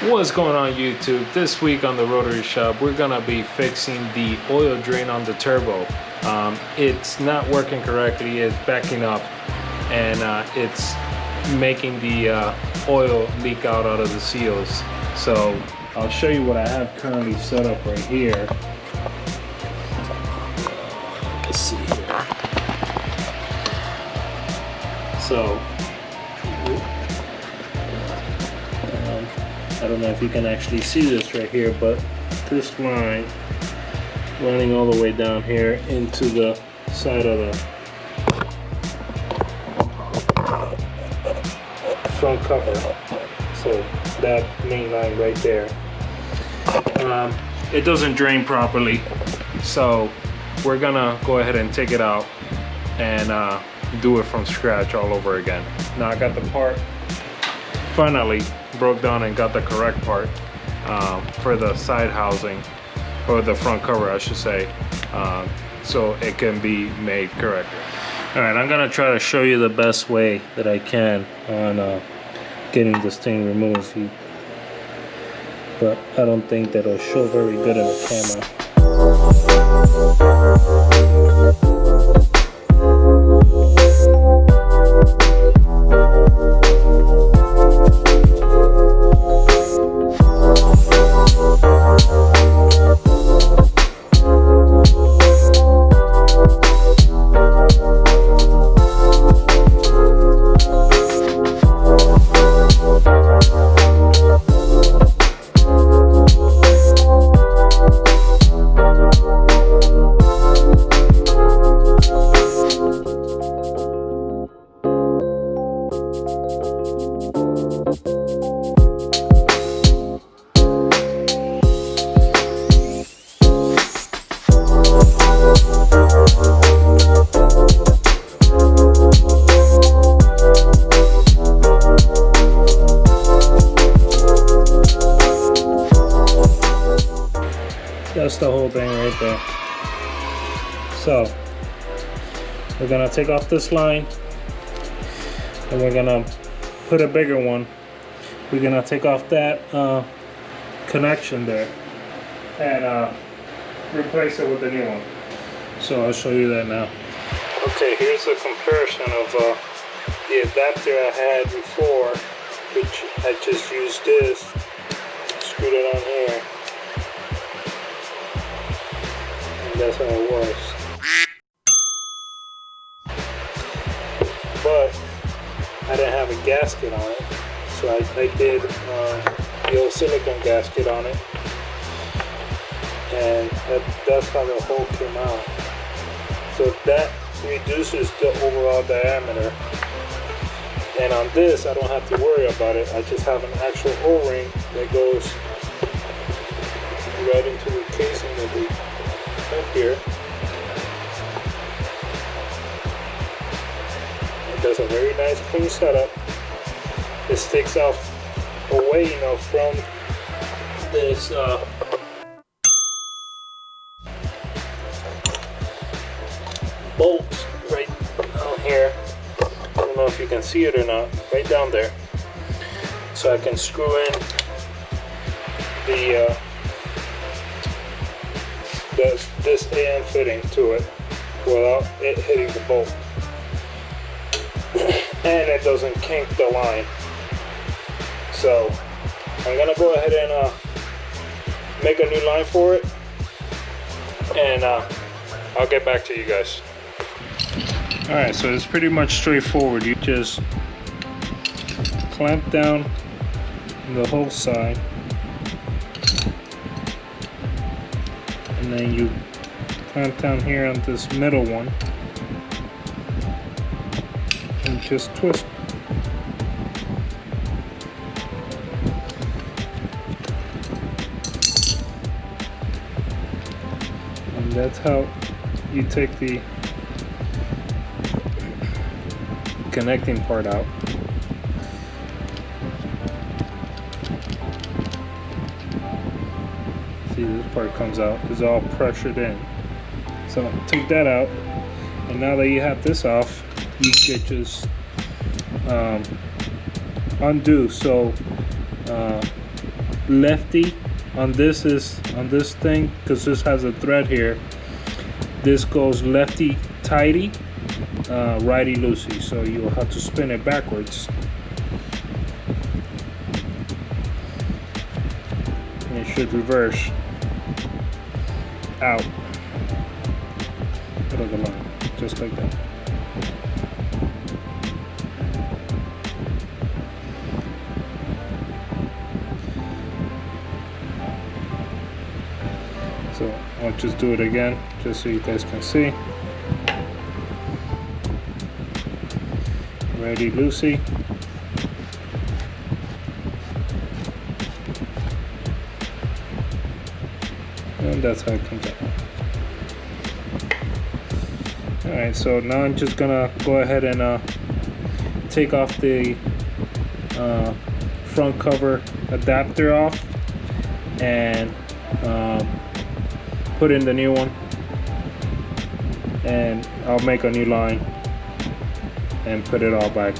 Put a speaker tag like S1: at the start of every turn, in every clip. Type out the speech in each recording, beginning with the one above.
S1: What's going on YouTube? This week on the Rotary Shop, we're gonna be fixing the oil drain on the turbo. It's not working correctly, it's backing up, and it's making the oil leak out of the seals. So I'll show you what I have currently set up right here. Let's see here. So I don't know if you can actually see this right here, but this line running all the way down here into the side of the front cover. So that main line right there, it doesn't drain properly. So we're gonna go ahead and take it out and do it from scratch all over again. Now I got the part finally broke down and got the correct part for the side housing, or the front cover I should say, so it can be made correctly. Alright, I'm gonna try to show you the best way that I can on getting this thing removed, but I don't think that'll show very good in the camera. That's the whole thing right there. So we're gonna take off this line and we're gonna put a bigger one. We're gonna take off that connection there and replace it with a new one. So I'll show you that now. Okay, here's a comparison of the adapter I had before, which I just used this, screwed it on here. That's how it works. But I didn't have a gasket on it, so I did the old silicone gasket on it, and that's how the hole came out. So that reduces the overall diameter, and on this I don't have to worry about it. I just have an actual O-ring that goes right into the casing of the up here. It does a very nice clean setup. It sticks out away enough from this bolt right down here. I don't know if you can see it or not, right down there. So I can screw in the this AM fitting to it without it hitting the bolt, and it doesn't kink the line. So I'm gonna go ahead and make a new line for it, and I'll get back to you guys. Alright, so it's pretty much straightforward. You just clamp down the whole side, and then you clamp down here on this middle one and just twist. And that's how you take the connecting part out. See, this part comes out, it's all pressured in. So take that out, and now that you have this off, you can just undo. So lefty on this thing, because this has a thread here. This goes lefty tighty, righty loosey, so you'll have to spin it backwards. And it should reverse out. Put on the line, just like that. So I'll just do it again, just so you guys can see. Righty loosey. And that's how it comes out. Alright, so now I'm just gonna go ahead and take off the front cover adapter off and put in the new one, and I'll make a new line and put it all back.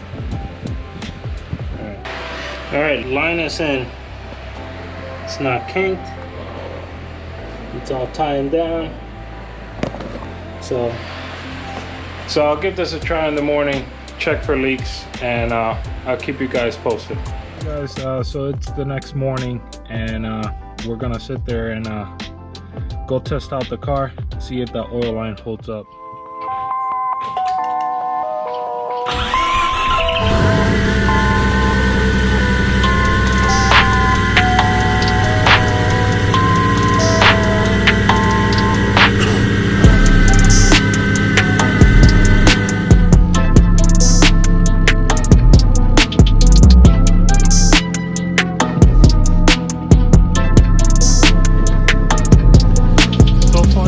S1: Alright, line is in. It's not kinked. It's all tying down. So I'll give this a try in the morning, check for leaks, and I'll keep you guys posted. Guys, so it's the next morning, and we're gonna sit there and go test out the car, see if the oil line holds up.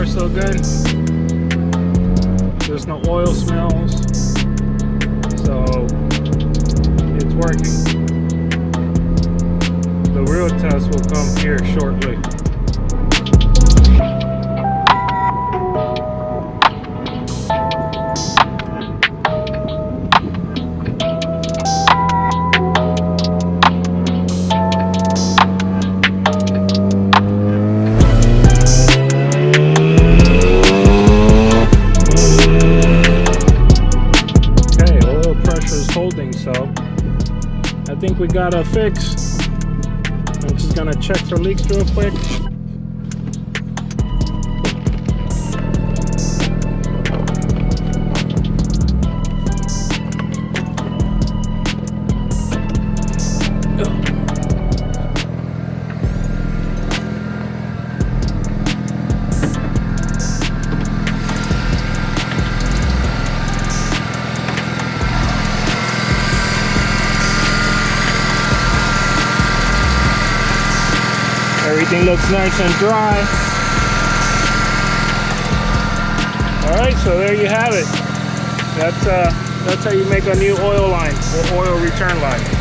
S1: So good. There's no oil smells, so it's working. The real test will come here shortly. Holding, so I think we got a fix. I'm just gonna check for leaks real quick. Everything looks nice and dry. Alright, so there you have it. That's how you make a new oil line or oil return line.